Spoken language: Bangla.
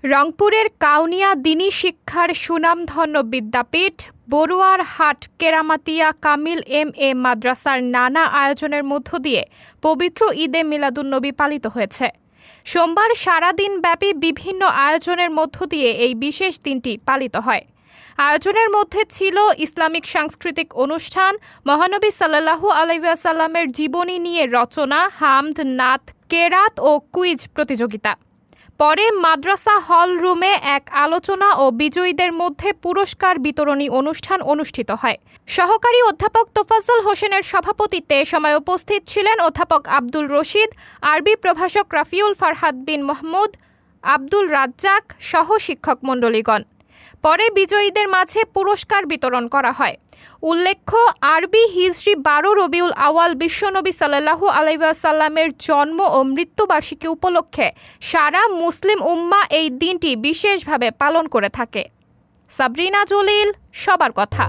রংপুরের কাউনিয়া দ্বীনি শিক্ষার সুনামধন্য বিদ্যাপীঠ বড়ুয়ারহাট কেরামাতিয়া কামিল এম.এ. মাদ্রাসার নানা আয়োজনের মধ্য দিয়ে পবিত্র ঈদে মিলাদুন্নবী পালিত হয়েছে। সোমবার সারাদিনব্যাপী বিভিন্ন আয়োজনের মধ্য দিয়ে এই বিশেষ দিনটি পালিত হয়। আয়োজনের মধ্যে ছিল ইসলামিক সাংস্কৃতিক অনুষ্ঠান, মহানবী সাল্লাল্লাহু আলাইহি ওয়াসাল্লামের জীবনী নিয়ে রচনা, হামদ, নাত, কেরাত ও কুইজ প্রতিযোগিতা। পরে মাদ্রাসা হল রুমে এক আলোচনা ও বিজয়ীদের মধ্যে পুরস্কার বিতরণী অনুষ্ঠান অনুষ্ঠিত হয়। সহকারী অধ্যাপক তোফাজ্জল হোসেনের সভাপতিত্বে এ সময় উপস্থিত ছিলেন অধ্যাপক আব্দুল রশিদ, আরবি প্রভাষক রাফিউল ফারহাদ বিন মাহমুদ, আব্দুল রাজ্জাক সহ শিক্ষক মণ্ডলীগণ। পরে বিজয়ীদের মাঝে পুরস্কার বিতরণ করা হয়। উল্লেখ্য, আরবি হিজরি ১২ রবিউল আওয়াল বিশ্বনবী সাল্লাল্লাহু আলাইহি ওয়াসাল্লামের জন্ম ও মৃত্যুবার্ষিকী উপলক্ষে সারা মুসলিম উম্মাহ এই দিনটি বিশেষভাবে পালন করে থাকে। সাবরিনা জলিল, সবার কথা।